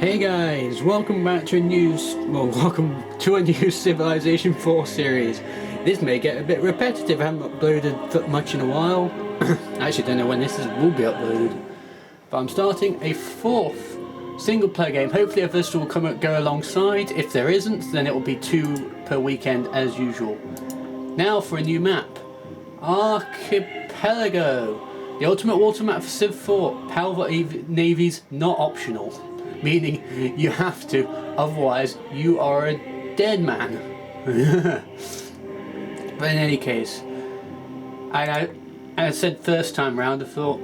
Hey guys, welcome back to welcome to a new Civilization 4 series. This may get a bit repetitive, I haven't uploaded that much in a while. I actually don't know when will be uploaded. But I'm starting a fourth single player game. Hopefully a first will go alongside. If there isn't, then it will be 2 per weekend as usual. Now for a new map. Archipelago. The ultimate water map for Civ 4. Power navies not optional. Meaning you have to, otherwise you are a dead man. But in any case, I said first time round, I thought,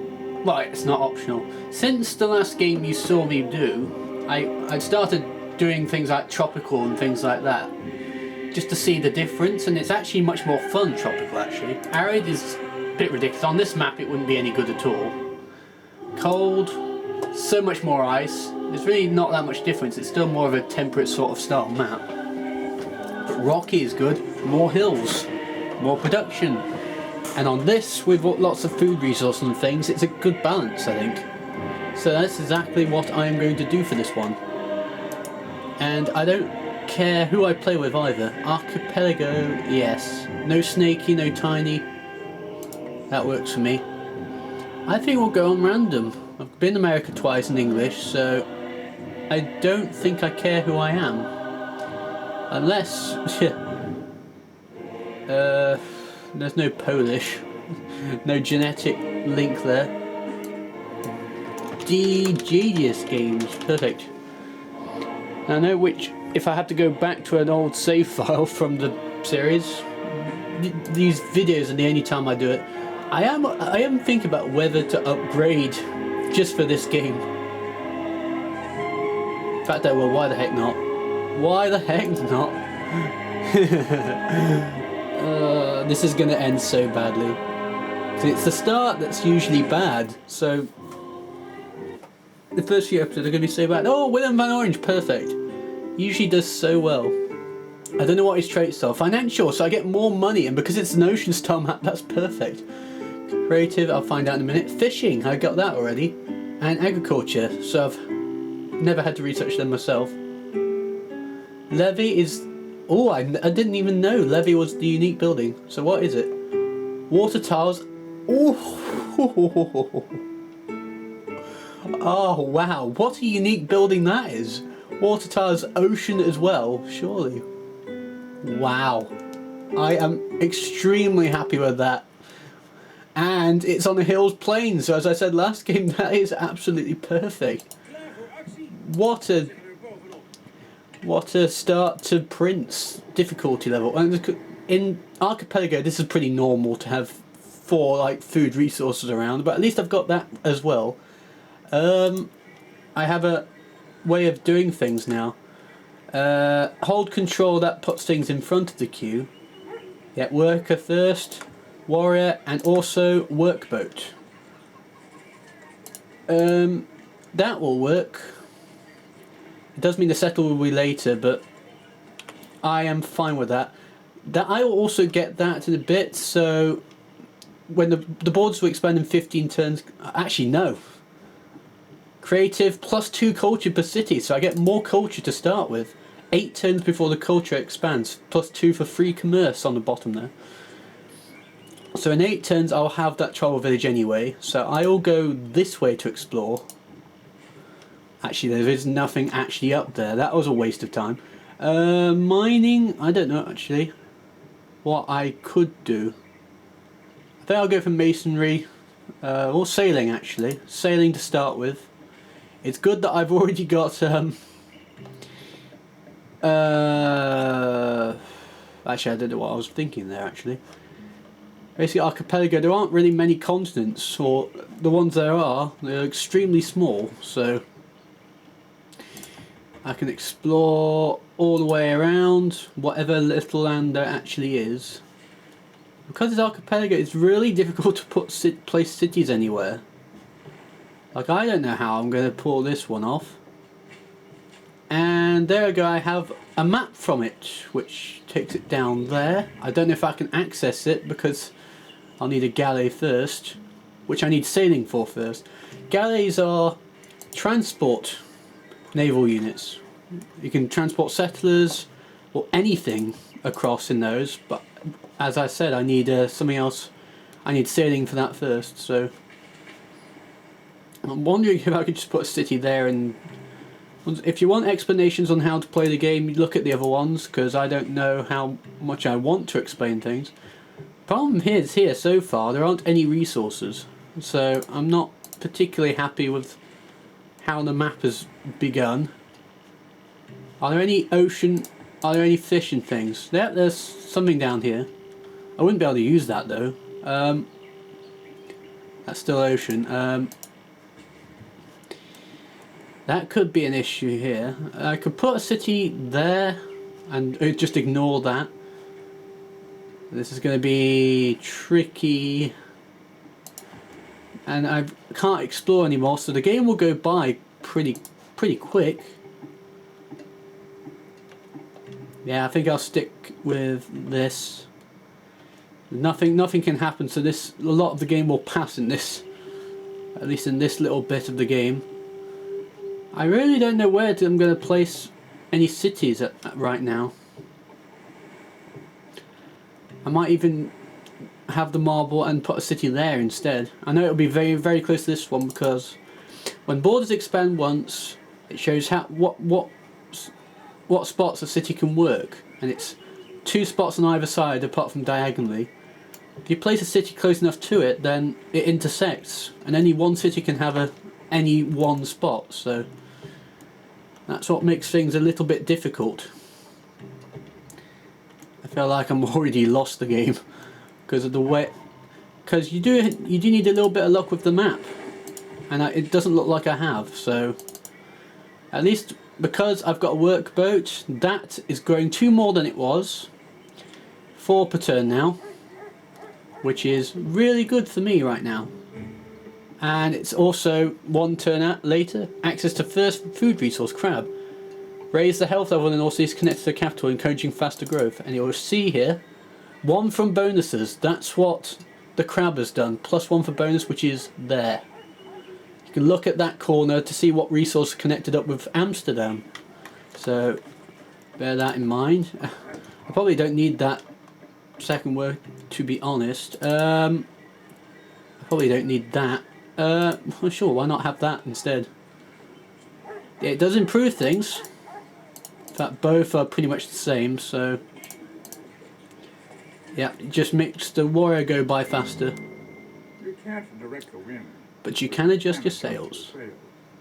right, it's not optional. Since the last game you saw me do, I started doing things like tropical and things like that, just to see the difference, and it's actually much more fun, tropical actually. Arid is a bit ridiculous. On this map it wouldn't be any good at all. Cold, so much more ice. There's really not that much difference. It's still more of a temperate sort of style map. But rocky is good. More hills, more production. And on this, with lots of food resources and things, it's a good balance, I think. So that's exactly what I am going to do for this one. And I don't care who I play with either. Archipelago, yes. No snaky, no tiny. That works for me. I think we'll go on random. I've been to America twice in English, so I don't think I care who I am. Unless... there's no Polish. No genetic link there. Genius Games. Perfect. I know which... If I have to go back to an old save file from the series, these videos are the only time I do it. I am thinking about whether to upgrade just for this game. In fact, I will. Why the heck not? Why the heck not? This is going to end so badly. It's the start that's usually bad. So the first few episodes are going to be so bad. Oh, Willem van Orange, perfect. Usually does so well. I don't know what his traits are. Financial, so I get more money, and because it's an ocean style map, that's perfect. Creative, I'll find out in a minute. Fishing, I got that already. And agriculture, so I've never had to research them myself. Levy is... Oh, I didn't even know Levy was the unique building. So what is it? Water tiles. Oh, oh wow, what a unique building that is. Water tiles, ocean as well, surely. Wow. I am extremely happy with that. And it's on the hills plain, so as I said last game, that is absolutely perfect. What a start to Prince difficulty level. And in Archipelago, this is pretty normal to have 4 like food resources around, but at least I've got that as well. I have a way of doing things now. Hold control, that puts things in front of the queue. Yeah, worker first. Warrior, and also workboat. That will work. It does mean the settle will be later, but I am fine with that. I will also get that in a bit, so when the boards will expand in 15 turns... Actually, no. Creative, +2 culture per city, so I get more culture to start with. 8 turns before the culture expands, +2 for free commerce on the bottom there. So in 8 turns I'll have that tribal village anyway, so I will go this way to explore. Actually, there is nothing actually up there, that was a waste of time. Mining, I don't know actually what I could do. I think I'll go for masonry, or sailing actually. Sailing to start with. It's good that I've already got actually I don't know what I was thinking there actually. Basically, Archipelago, there aren't really many continents, or the ones there are, they're extremely small, so I can explore all the way around, whatever little land there actually is. Because it's Archipelago, it's really difficult to place cities anywhere. Like, I don't know how I'm going to pull this one off. And there we go, I have a map from it, which takes it down there. I don't know if I can access it, because I'll need a galley first, which I need sailing for first. Galleys are transport naval units. You can transport settlers or anything across in those, but as I said, I need something else. I need sailing for that first, so I'm wondering if I could just put a city there. And if you want explanations on how to play the game, you look at the other ones, because I don't know how much I want to explain things. Problem is, here so far there aren't any resources, so I'm not particularly happy with how the map has begun. Are there any ocean? Are there any fish and things? There's something down here. I wouldn't be able to use that though. That's still ocean. That could be an issue here. I could put a city there and just ignore that. This is going to be tricky. And I can't explore anymore, so the game will go by pretty quick. Yeah, I think I'll stick with this. Nothing can happen, so a lot of the game will pass in this, at least in this little bit of the game. I really don't know where I'm going to place any cities at right now. I might even have the marble and put a city there instead. I know it'll be very close to this one, because when borders expand once, it shows how what spots a city can work, and it's 2 spots on either side apart from diagonally. If you place a city close enough to it, then it intersects, and any one city can have any one spot, so that's what makes things a little bit difficult. I feel like I'm already lost the game because of the way, because you do need a little bit of luck with the map, and it doesn't look like I have. So at least because I've got a workboat, that is growing 2 more than it was, 4 per turn now, which is really good for me right now. And it's also 1 turn later, access to first food resource, crab. Raise the health level in the northeast connected to the capital, encouraging faster growth. And you'll see here, 1 from bonuses. That's what the crab has done. +1 for bonus, which is there. You can look at that corner to see what resource connected up with Amsterdam. So bear that in mind. I probably don't need that second word, to be honest. I probably don't need that. Well, sure, why not have that instead? Yeah, it does improve things. In fact, both are pretty much the same, so yeah, it just makes the warrior go by faster. You can't direct the wind. But you can adjust your sails.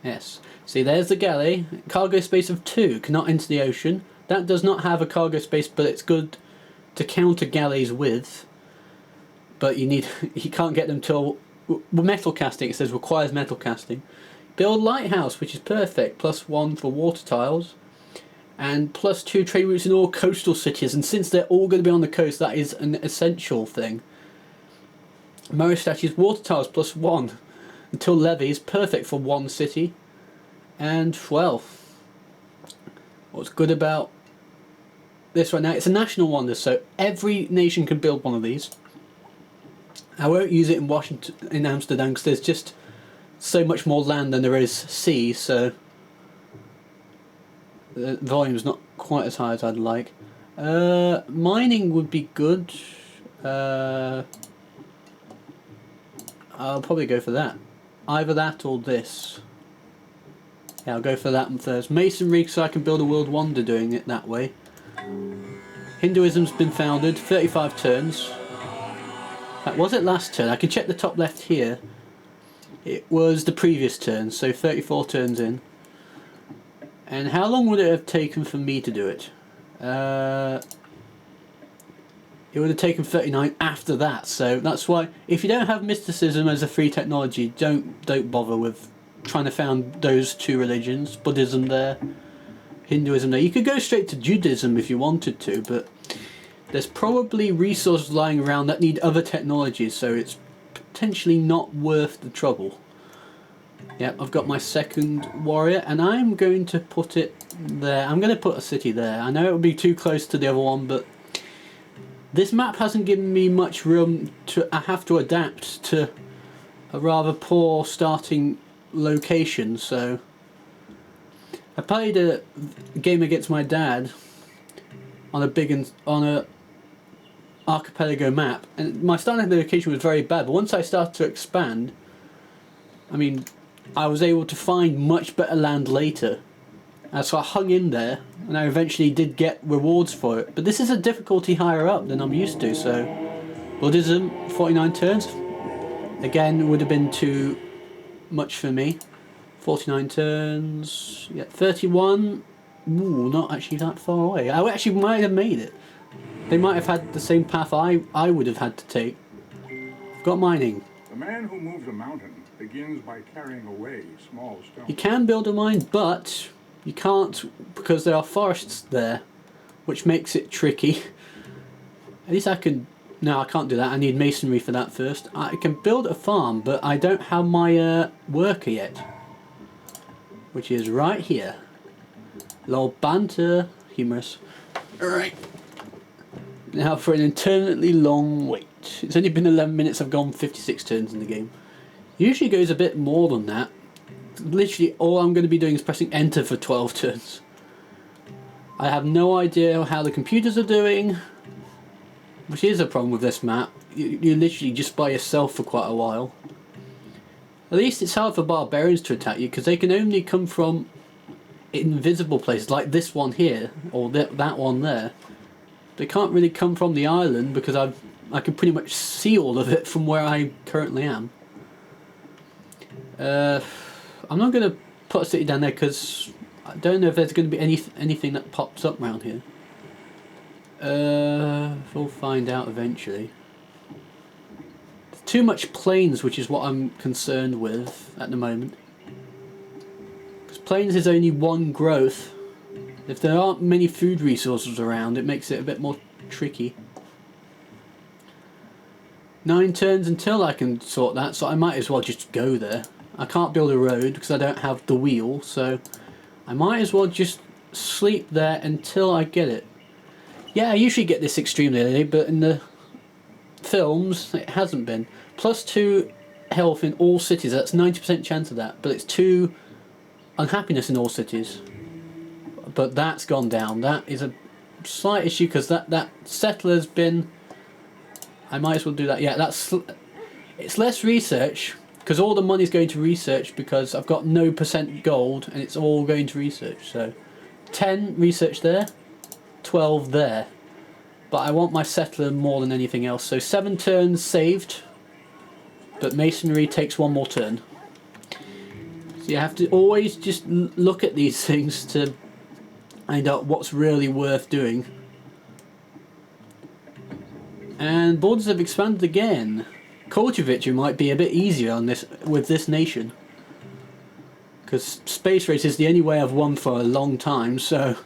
Yes. See, there's the galley. Cargo space of 2, cannot enter the ocean. That does not have a cargo space, but it's good to counter galleys with. But you can't get them till metal casting. It says requires metal casting. Build lighthouse, which is perfect. +1 for water tiles. And +2 trade routes in all coastal cities. And since they're all going to be on the coast, that is an essential thing. Moorish statues, water tiles +1 until levies, perfect for 1 city. And well, what's good about this right now, it's a national wonder, so every nation can build one of these. I won't use it in Washington, in Amsterdam, because there's just so much more land than there is sea, so the volume's not quite as high as I'd like. Mining would be good. I'll probably go for that. Either that or this. Yeah, I'll go for that one first. Masonry, so I can build a world wonder doing it that way. Hinduism's been founded, 35 turns. Was it last turn? I can check the top left here. It was the previous turn, so 34 turns in. And how long would it have taken for me to do it? It would have taken 39 after that, so that's why if you don't have mysticism as a free technology, don't bother with trying to found those 2 religions. Buddhism there, Hinduism there. You could go straight to Judaism if you wanted to, but there's probably resources lying around that need other technologies, so it's potentially not worth the trouble. Yep, I've got my second warrior, and I'm going to put it there. I'm going to put a city there. I know it would be too close to the other one, but this map hasn't given me much room to. I have to adapt to a rather poor starting location, so I played a game against my dad on a archipelago map, and my starting location was very bad. But once I started to expand, I mean, I was able to find much better land later. And so I hung in there, and I eventually did get rewards for it. But this is a difficulty higher up than I'm used to, so Buddhism, 49 turns. Again, would have been too much for me. 49 turns, yeah, 31. Ooh, not actually that far away. I actually might have made it. They might have had the same path I would have had to take. I've got mining. The man who moves a mountain begins by carrying away small stones. You can build a mine, but you can't because there are forests there, which makes it tricky. At least I can... No, I can't do that. I need masonry for that first. I can build a farm, but I don't have my worker yet. Which is right here. Lol banter. Humorous. Alright. Now for an interminably long wait. It's only been 11 minutes. I've gone 56 turns in the game. Usually goes a bit more than that. Literally all I'm going to be doing is pressing enter for 12 turns. I have no idea how the computers are doing, which is a problem with this map. You're literally just by yourself for quite a while. At least it's hard for barbarians to attack you because they can only come from invisible places like this one here or that one there. They can't really come from the island because I can pretty much see all of it from where I currently am. I'm not going to put a city down there because I don't know if there's going to be anything that pops up around here. We'll find out eventually. There's too much plains, which is what I'm concerned with at the moment. Because plains is only one growth. If there aren't many food resources around, it makes it a bit more tricky. 9 turns until I can sort that, so I might as well just go there. I can't build a road because I don't have the wheel, so I might as well just sleep there until I get it. Yeah, I usually get this extremely early, but in the films it hasn't been. +2 health in all cities, that's 90% chance of that, but it's 2 unhappiness in all cities. But that's gone down. That is a slight issue because that settler's been... I might as well do that. Yeah, it's less research because all the money's going to research because I've got no % gold and it's all going to research. So 10 research there, 12 there. But I want my settler more than anything else. So 7 turns saved, but masonry takes 1 more turn. So you have to always just look at these things to find out what's really worth doing. And borders have expanded again. Culture victory might be a bit easier on this with this nation, because space race is the only way I've won for a long time, so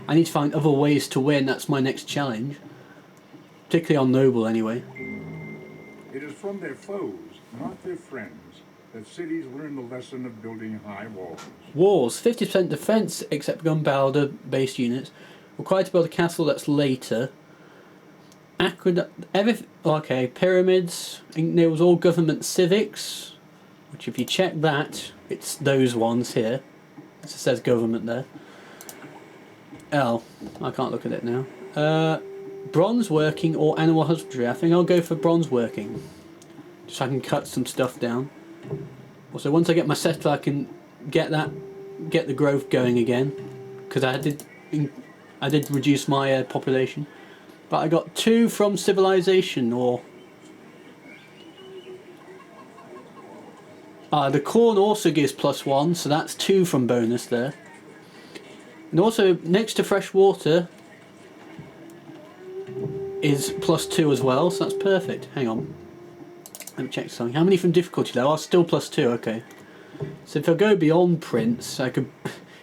I need to find other ways to win. That's my next challenge, particularly on noble anyway. It is from their foes, not their friends, that cities learn the lesson of building high walls. Walls, 50% defense except gunpowder based units. Required to build a castle, that's later. Okay, pyramids, it was all government civics, which if you check that, it's those ones here. It says government there. Oh, I can't look at it now. Bronze working or animal husbandry. I think I'll go for bronze working, just so I can cut some stuff down. Also, once I get my settler, I can get the growth going again, because I did reduce my population. But I got 2 from civilization, or... the corn also gives +1, so that's 2 from bonus there. And also, next to fresh water is +2 as well, so that's perfect. Hang on. Let me check something. How many from difficulty though? Oh, still +2, okay. So if I go beyond Prince, I could...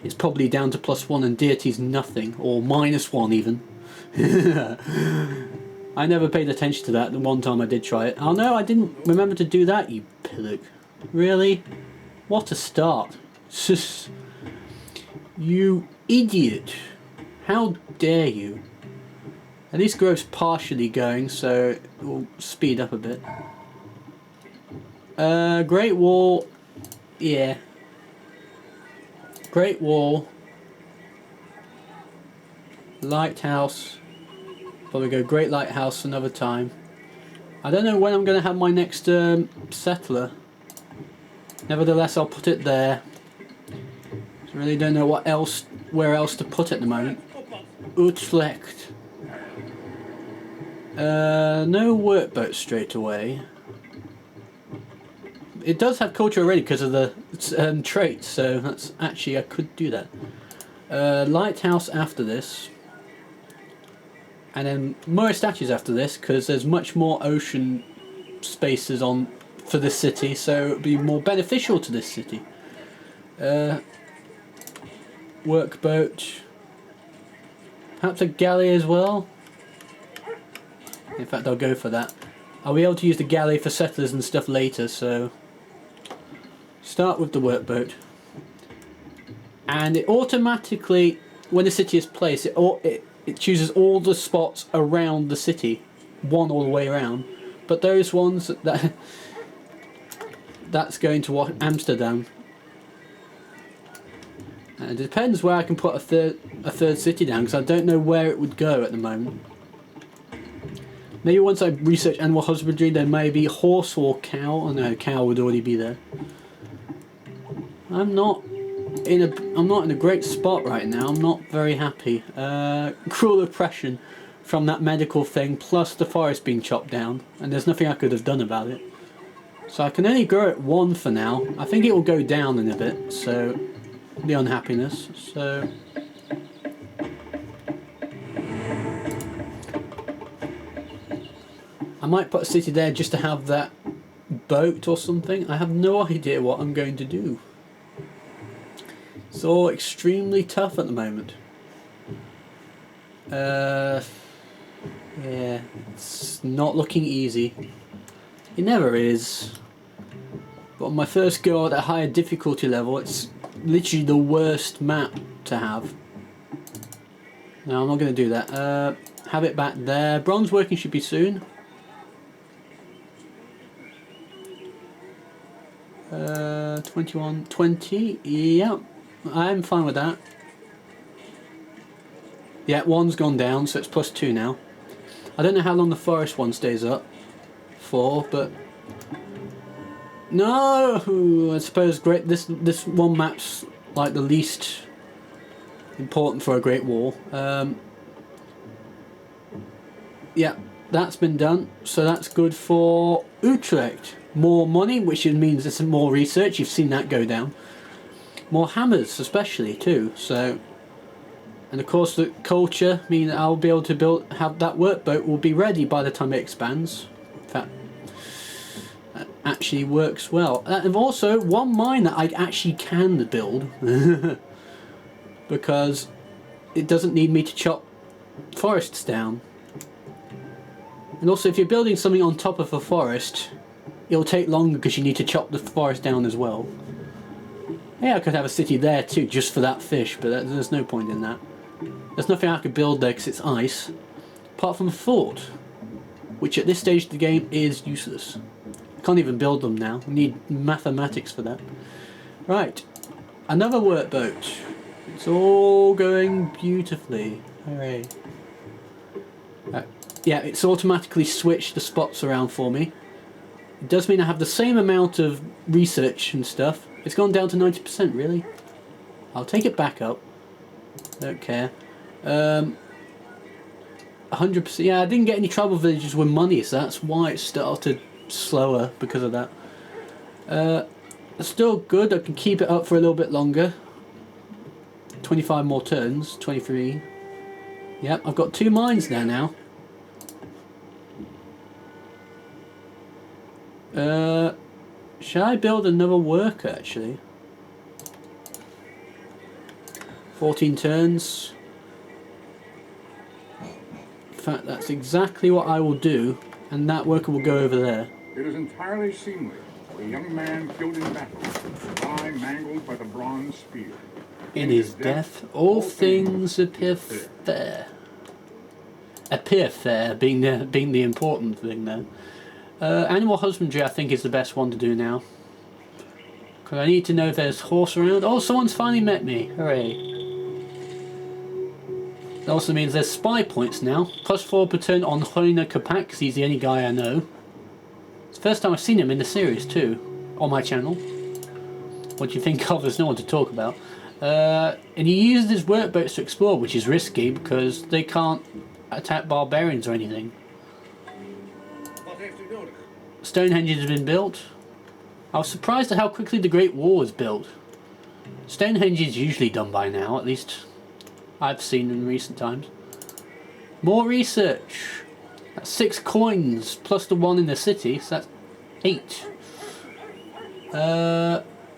It's probably down to +1 and deity's nothing, or -1 even. I never paid attention to that the one time I did try it. Oh no, I didn't remember to do that, you pillock. Really? What a start. You idiot. How dare you. At least growth's partially going, so it will speed up a bit. Great Wall. Yeah. Great Wall. Lighthouse. Probably go Great Lighthouse another time. I don't know when I'm going to have my next settler. Nevertheless, I'll put it there. I really don't know where else to put it at the moment. Utrecht. No workboat straight away. It does have culture already because of the traits, so that's actually I could do that. Lighthouse after this, and then more statues after this because there's much more ocean spaces on for this city, so it would be more beneficial to this city. Workboat, perhaps a galley as well. In fact, I'll go for that. I'll be able to use the galley for settlers and stuff later, so start with the workboat. And it automatically, when the city is placed, it chooses all the spots around the city, one all the way around. But those ones that's going to Amsterdam. And it depends where I can put a third city down, because I don't know where it would go at the moment. Maybe once I research animal husbandry, there may be horse or cow. Oh no, cow would already be there. I'm not in a great spot right now. I'm not very happy. Cruel oppression from that medical thing, plus the forest being chopped down, and there's nothing I could have done about it. So I can only grow it 1 for now. I think it will go down in a bit, so the unhappiness. So I might put a city there just to have that boat or something. I have no idea what I'm going to do. It's all extremely tough at the moment. Yeah, it's not looking easy. It never is. But on my first go at a higher difficulty level, it's literally the worst map to have. No, I'm not going to do that. Have it back there. Bronze working should be soon. 21, 20. Yeah, I'm fine with that. Yeah, 1's gone down, so it's +2 now. I don't know how long the forest one stays up for, but no, I suppose this one map's like the least important for a Great Wall. Yeah, that's been done, so that's good for Utrecht. More money, which means there's some more research. You've seen that go down. More hammers, especially too. So, and of course, the culture mean that I'll be able to have that workboat will be ready by the time it expands. In fact, that actually works well. And also one mine that I actually can build because it doesn't need me to chop forests down. And also, if you're building something on top of a forest, it'll take longer because you need to chop the forest down as well. Yeah, I could have a city there too, just for that fish, but there's no point in that. There's nothing I could build there because it's ice, apart from a fort, which at this stage of the game is useless. I can't even build them now. I need mathematics for that. Right, another workboat. It's all going beautifully. Hooray. Yeah, it's automatically switched the spots around for me. It does mean I have the same amount of research and stuff. It's gone down to 90%, really. I'll take it back up. Don't care. 100%. Yeah, I didn't get any tribal villages with money, so that's why it started slower because of that. It's still good. I can keep it up for a little bit longer. 25 more turns. 23. Yep, I've got 2 mines there now. Should I build another worker actually? 14 turns. In fact, that's exactly what I will do, and that worker will go over there. It is entirely seemly. A young man killed in battle, eye mangled by the bronze spear. In his death, all things appear fair. Appear fair being the important thing there. Animal husbandry, I think, is the best one to do now. Because I need to know if there's horse around. Oh, someone's finally met me. Hooray. That also means there's spy points now. +4 per turn on Hoina Kapak, because he's the only guy I know. It's the first time I've seen him in the series too, on my channel. What do you think of? There's no one to talk about. And he uses his workboats to explore, which is risky because they can't attack barbarians or anything. Stonehenge has been built. I was surprised at how quickly the Great Wall was built. Stonehenge is usually done by now, at least I've seen in recent times. More research. That's 6 coins plus the 1 in the city, so that's 8.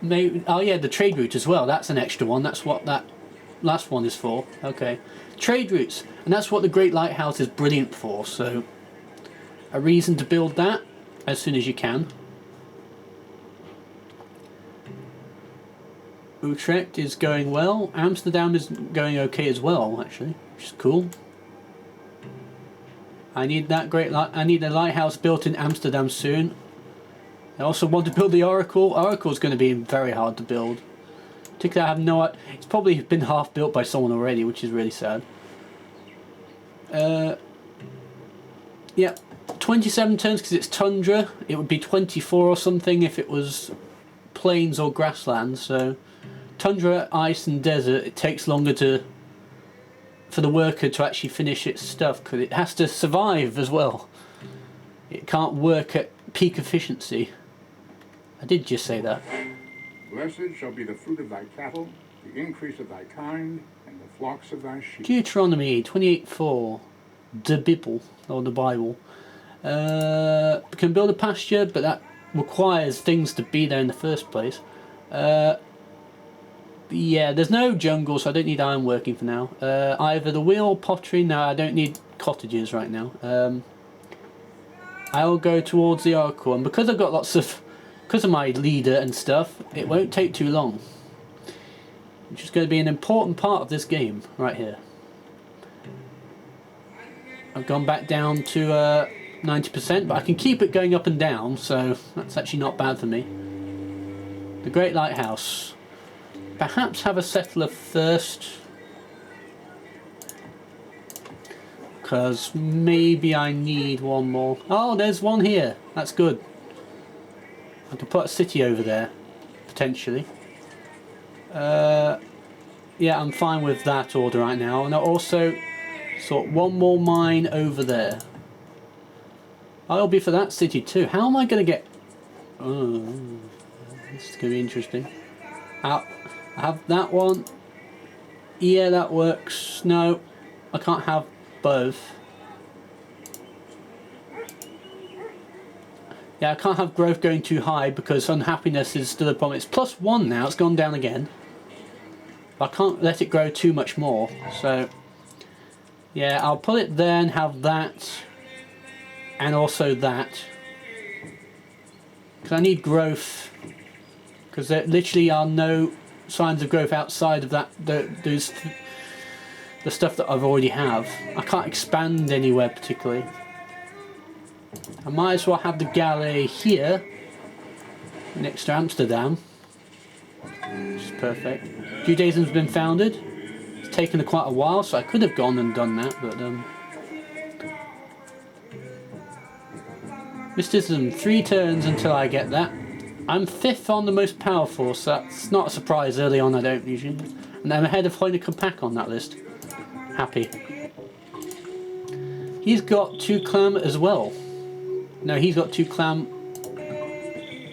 Maybe, oh yeah, the trade route as well. That's an extra one. That's what that last one is for. Okay, trade routes, and that's what the Great Lighthouse is brilliant for. So, a reason to build that as soon as you can. Utrecht is going well. Amsterdam is going okay as well, actually, which is cool. I need that I need a lighthouse built in Amsterdam soon. I also want to build the Oracle. Oracle's going to be very hard to build. Particularly, I have no. It's probably been half built by someone already, which is really sad. Yeah, 27 turns because it's tundra. It would be 24 or something if it was plains or grassland. So, tundra, ice, and desert. It takes longer for the worker to actually finish its stuff because it has to survive as well. It can't work at peak efficiency. I did just say that. Blessed shall be the fruit of thy cattle, the increase of thy kind, and the flocks of thy sheep. Deuteronomy 28:4, the Bible, or the Bible. We can build a pasture, but that requires things to be there in the first place. Yeah, there's no jungle, so I don't need iron working for now. Either the wheel, pottery, no, I don't need cottages right now. I'll go towards the Oracle, and because I've got because of my leader and stuff, it won't take too long. Which is going to be an important part of this game, right here. I've gone back down to 90%, but I can keep it going up and down, so that's actually not bad for me. The Great Lighthouse. Perhaps have a settler first. Because maybe I need one more. Oh, there's one here. That's good. I can put a city over there, potentially. Yeah, I'm fine with that order right now. And I'll also sort one more mine over there. I'll be for that city too. How am I going to get... Oh, this is going to be interesting. I have that one. Yeah, that works. No, I can't have both. Yeah, I can't have growth going too high because unhappiness is still a problem. It's +1 now, it's gone down again. But I can't let it grow too much more. So, yeah, I'll put it there and have that. And also that. Because I need growth. Because there literally are no signs of growth outside of that. The stuff that I've already have. I can't expand anywhere particularly. I might as well have the galley here next to Amsterdam, which is perfect. Judaism's been founded. It's taken quite a while, so I could have gone and done that, but mysticism, 3 turns until I get that. I'm 5th on the most powerful, so that's not a surprise early on. I don't usually, and I'm ahead of Hoina Kapak on that list. Happy. He's got 2 clam as well. No, he's got 2 clam.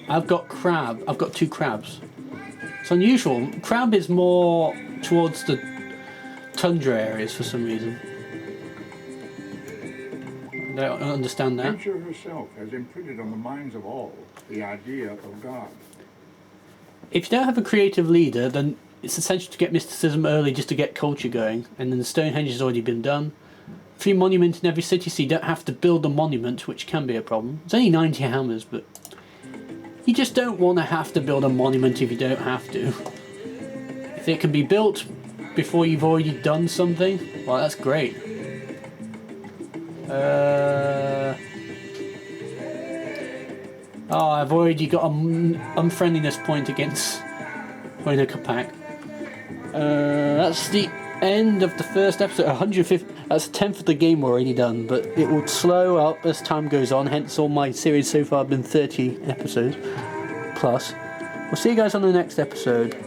I've got crab. I've got 2 crabs. It's unusual. Crab is more towards the tundra areas for some reason. I don't understand that. Nature herself has imprinted on the minds of all the idea of God. If you don't have a creative leader, then it's essential to get mysticism early just to get culture going. And then the Stonehenge has already been done. 3 monuments in every city, so you don't have to build a monument, which can be a problem. It's only 90 hammers, but you just don't want to have to build a monument if you don't have to. If it can be built before you've already done something, well, that's great. Oh, I've already got an unfriendliness point against Hoina Kapak. That's the end of the first episode. 150. That's a tenth of the game already done, but it will slow up as time goes on. Hence, all my series so far have been 30 episodes plus. We'll see you guys on the next episode.